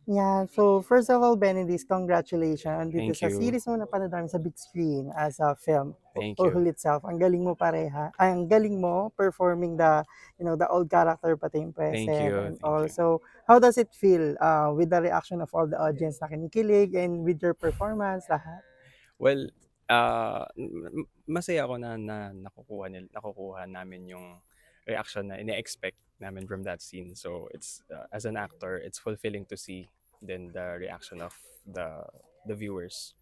Yeah, so first of all, Benedict, congratulations dito Thank sa you. series mo na napanood namin sa big screen as a film, Thank you. Uhul itself. Ang galing mo pareha. Ang galing mo performing the old character pati yung Thank present. you. And Thank you. also, how does it feel with the reaction of all the audience na kinikilig and with your performance, lahat? Well, masaya ako na nakukuha namin yung reaction na ine-expect namin from that scene. So it's as an actor, it's fulfilling to see then the reaction of the the viewers.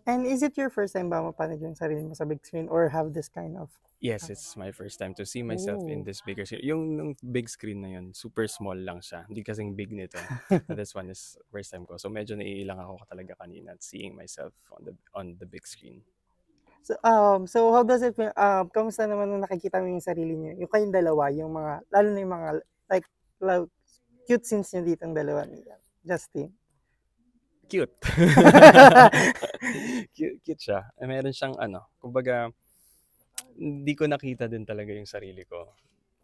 And is it your first time ba mapanood yung sarili mo sa big screen or have this kind of... Yes, it's my first time to see myself in Oh. this bigger screen. Yung nung big screen na yun, super small lang siya. Hindi kasing big nito. And this one is first time ko. So medyo naiilang ako talaga kanina at seeing myself on the big screen. So how does it feel? Kamusta naman nung nakikita mo yung sarili niyo? Yung kayong dalawa, yung mga, lalo na yung mga, like, like cute scenes niyo dito ang dalawa ni Justin. Cute. Cute siya. Meron siyang ano, kumbaga, hindi ko nakita din talaga yung sarili ko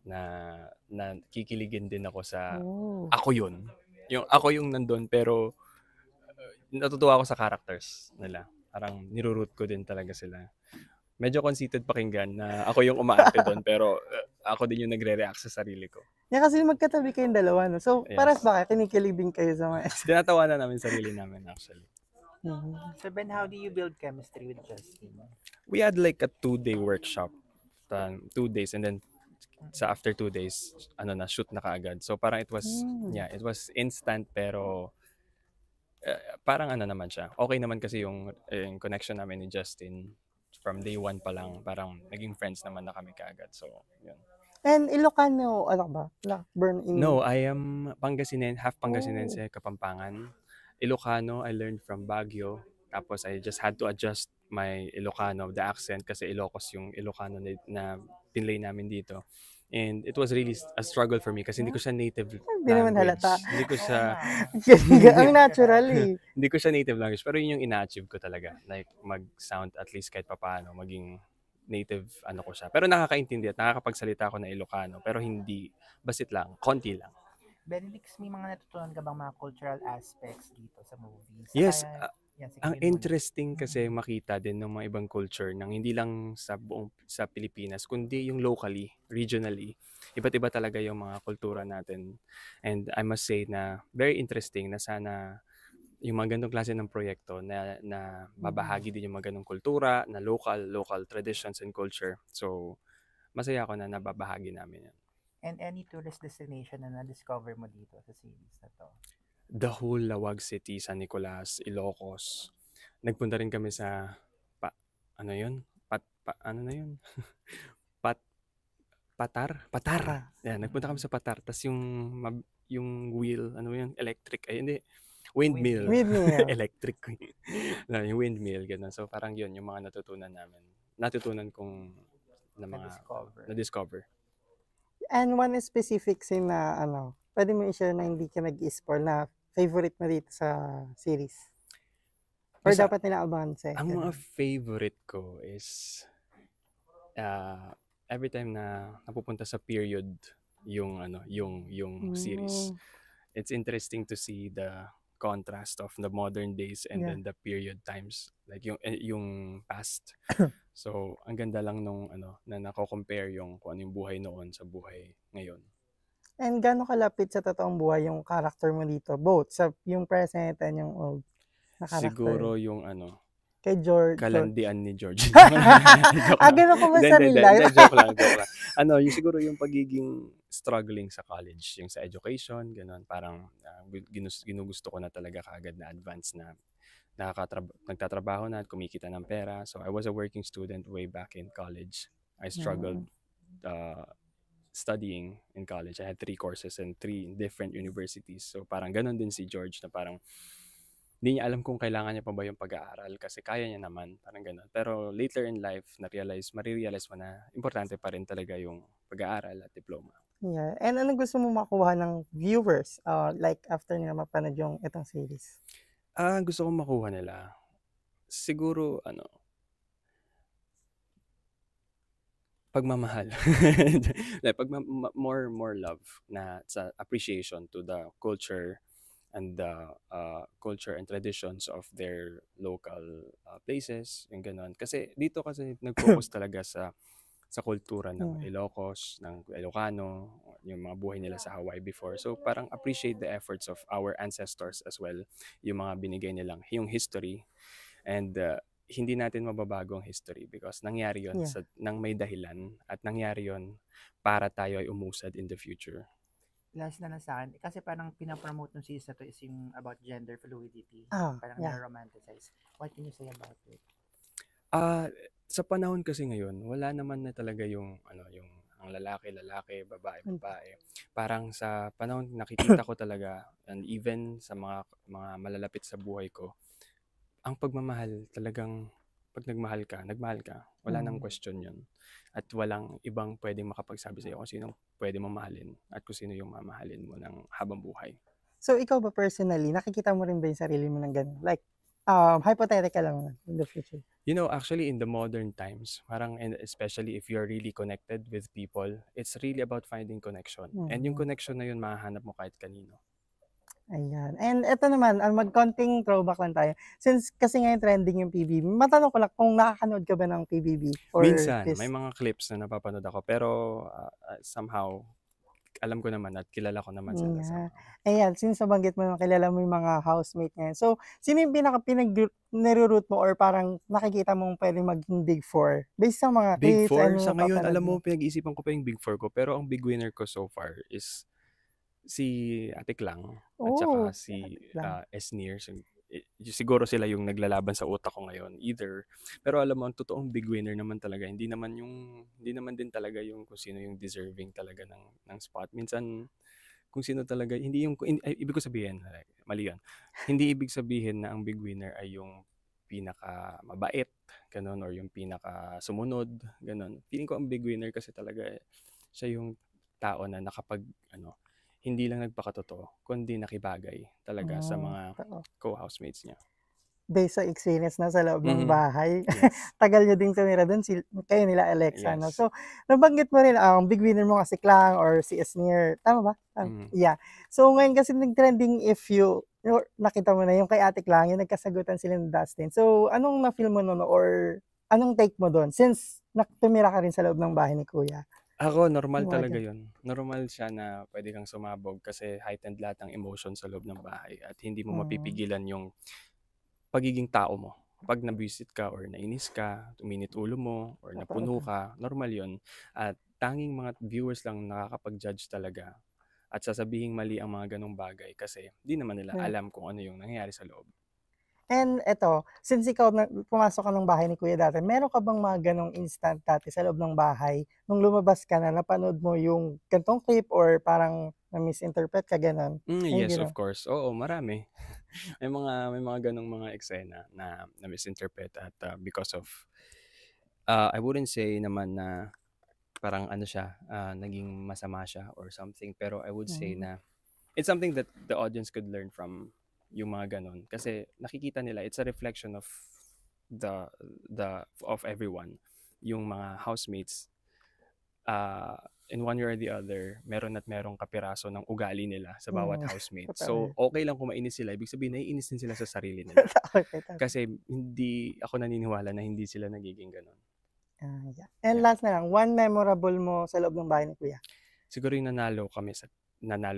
na na kikiligin din ako sa Oh. ako yun. Yung ako yung nandun pero natutuwa ako sa characters nila. Parang niruroot ko din talaga sila. Medyo conceited pakinggan na ako yung umaarte doon pero ako din yung nagre-react sa sarili ko. Yeah, kasi magkatabi kayong dalawa, no? So, paras Yes. ba kayo? Kinikilig din kayo sa mga... Tinatawanan namin sarili namin actually. So Ben, how do you build chemistry with Justin? We had like a 2-day workshop. 2 days and then sa after 2 days, ano na, shoot na kaagad. So parang it was, yeah, it was instant pero parang ano naman siya. Okay naman kasi yung connection namin ni Justin from day one pa lang. Parang naging friends naman na kami kaagad. So, yun. And Ilocano, ano ba? Born in... No, I am half Pangasinense, Kapampangan. Ilocano, I learned from Baguio. Tapos I just had to adjust my Ilocano, the accent, kasi Ilocos yung Ilocano na tinlay namin dito. And it was really a struggle for me kasi hindi ko siya native Hindi naman language. halata. Hindi ko siya Ang natural eh. hindi ko siya native language pero yun yung ina-achieve ko talaga. Like mag-sound at least kahit papaano maging native ano ko siya. Pero nakakaintindi at nakakapagsalita ako ng Ilocano pero hindi basit lang, konti lang. Benedict, may mga natutunan ka bang mga cultural aspects dito sa movies? Yes, Yan, sige, ang yun muna. interesting kasi makita din ng mga ibang culture nang hindi lang sa Pilipinas kundi yung locally, regionally. Iba't iba talaga yung mga kultura natin. And I must say na very interesting na sana yung mga ganitong klase ng proyekto na babahagi din yung mga ganong kultura, na local traditions and culture. So, masaya ako na nababahagi namin yan. And any tourist destination na na-discover mo dito sa series na to? The whole Lawag City, San Nicolas, Ilocos. Nagpunta rin kami sa ano yun? Ano na yun? Patar. Yeah, nagpunta kami sa Patar. Tas yung wheel, ano yun? Electric. Ay, hindi. Windmill. Windmill. Electric. No, yung windmill, ganun. So, parang yun, yung mga natutunan kong na-discover. And one specific scene na pwede mo i-share na hindi ka nag-spoil na favorite mo dito sa series? Or dapat nila abangan sa'yo? Ang mga favorite ko is every time na napupunta sa period yung series. It's interesting to see the contrast of the modern days and then the period times, like yung past. So ang ganda lang nung na nako-compare yung kung ano yung buhay noon sa buhay ngayon. And gaano kalapit sa totoong buhay yung character mo dito, both sa yung present and yung old na character? Siguro yung kay George. Kalandian ni George. Gano'n ko ba sa real life? Joke lang. Yung siguro yung pagiging struggling sa college, yung sa education, gano'n. Parang ginugusto ko na talaga kaagad na advance na nagtatrabaho na at kumikita ng pera. So I was a working student way back in college. I struggled studying in college. I had 3 courses in 3 different universities. So parang gano'n din si George na parang hindi niya alam kung kailangan niya pa ba yung pag-aaral kasi kaya niya naman, parang gano'n. Pero later in life, marirealize mo na importante pa rin talaga yung pag-aaral at diploma. Yeah. And anong gusto mo makuha ng viewers like after nila mapanood yung itong series? Gusto kong makuha nila, siguro pagmamahal. More love na sa appreciation to the culture and the culture and traditions of their local places, yung ganon. Kasi dito kasi nag-focus talaga sa kultura ng Yeah. Ilocos, ng Ilocano, yung mga buhay nila sa Hawaii before. So parang appreciate the efforts of our ancestors as well, yung mga binigay nilang, yung history. And hindi natin mababago ang history because nangyari yon Yeah. nang may dahilan at nangyari yon para tayo ay umusad in the future. Last na lang sa akin, kasi parang pinapromote ng season na to is yung about gender fluidity. Parang Yeah. na-romanticize. What can you say about it? Sa panahon kasi ngayon, wala naman na talaga yung yung ang lalaki, babae. Parang sa panahon nakikita ko talaga, and even sa mga malalapit sa buhay ko, ang pagmamahal talagang pag nagmahal ka, wala nang question yun. At walang ibang pwedeng makapagsabi sa'yo kung sinong pwede mong mahalin at kung sino yung mamahalin mo ng habang buhay. So, ikaw ba personally, nakikita mo rin ba yung sarili mo ng ganun? Like, hypothetical lang naman in the future. Actually in the modern times, parang and especially if you're really connected with people, it's really about finding connection. And yung connection na yun, mahahanap mo kahit kanino. Ayan. And eto naman, magkonting throwback lang tayo. Since kasi ngayon trending yung PBB, matanong ko lang kung nakakanood ka ba ng PBB? Or Minsan, this? may mga clips na napapanood ako, pero somehow, alam ko naman at kilala ko naman sila. Yeah. Ayan, since nabanggit mo, kilala mo yung mga housemate ngayon. So, sino yung nire-root mo or parang nakikita mong pwedeng maging Big Four? Based sa mga Big clips Four, and sa ngayon, napapanood alam mo. mo, pinag-iisipan ko pa yung Big Four ko, pero ang big winner ko so far is si Ate Klang at saka si Esnir. Siguro sila yung naglalaban sa utak ko ngayon, either. Pero alam mo, ang totoong big winner naman talaga, hindi naman din talaga yung kung sino yung deserving talaga ng spot. Minsan, kung sino talaga, hindi yung, ibig ko sabihin, mali yun. Hindi ibig sabihin na ang big winner ay yung pinaka mabait, ganun, or yung pinaka sumunod, ganun. Feeling ko ang big winner kasi talaga siya yung tao na nakapag, hindi lang nagpakatotoo, kundi nakibagay talaga sa mga co-housemates niya. Based sa experience na sa loob ng Mhm. bahay. Yes. Tagal nyo ding tumira doon, kayo nila Alexa, no? Yes. So, nabanggit mo rin, ang big winner mo kasi Klang or si Esnir. Tama ba? Yeah. So, ngayon kasi nag-trending if nakita mo na yung kay Ate Klang, yung nagkasagutan sila ng Dustin. So, anong na-feel mo nun or anong take mo doon since tumira ka rin sa loob ng bahay ni Kuya? Ako, normal talaga yun. Normal siya na pwede kang sumabog kasi heightened lahat ng emotion sa loob ng bahay at hindi mo mapipigilan yung pagiging tao mo. Pag nabisit ka or nainis ka, uminit ulo mo or napuno ka, normal yun. At tanging mga viewers lang nakakapag-judge talaga at sasabihing mali ang mga ganong bagay kasi di naman nila alam kung ano yung nangyayari sa loob. And eto, since ikaw pumasok ka ng bahay ni Kuya dati, meron ka bang mga ganong instant dati sa loob ng bahay? Nung lumabas ka na, napanood mo yung gantong clip or parang na-misinterpret ka ganon? Yes, of course. Oo, marami. may mga ganong mga eksena na misinterpret at because of I wouldn't say naman na parang siya, naging masama siya or something, pero I would say na it's something that the audience could learn from yung mga ganon kasi nakikita nila it's a reflection of of everyone, yung mga housemates in one way or the other merong kapiraso ng ugali nila sa bawat housemate. So okay lang kung mainis sila, ibig sabihin naiinis din sila sa sarili nila. Kasi hindi ako naniniwala na hindi sila nagiging ganon. And last na lang, one memorable mo sa loob ng bahay ni Kuya? Siguro yung nanalo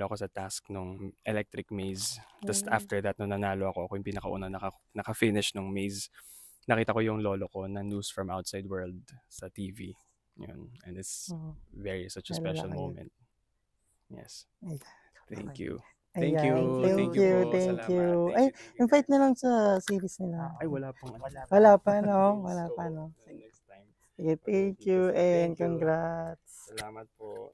ako sa task nung electric maze. Tapos after that, nung nanalo ako yung pinakauna naka-finish nung maze. Nakita ko yung lolo ko na news from outside world sa TV. Yun. And it's such a special moment. Yes. Thank you. Thank you. Thank you. Ay, invite na lang sa series nila. Ay, wala pang Wala pa, no? Wala pa, no? Next time. Sige, thank you and congrats. Salamat po.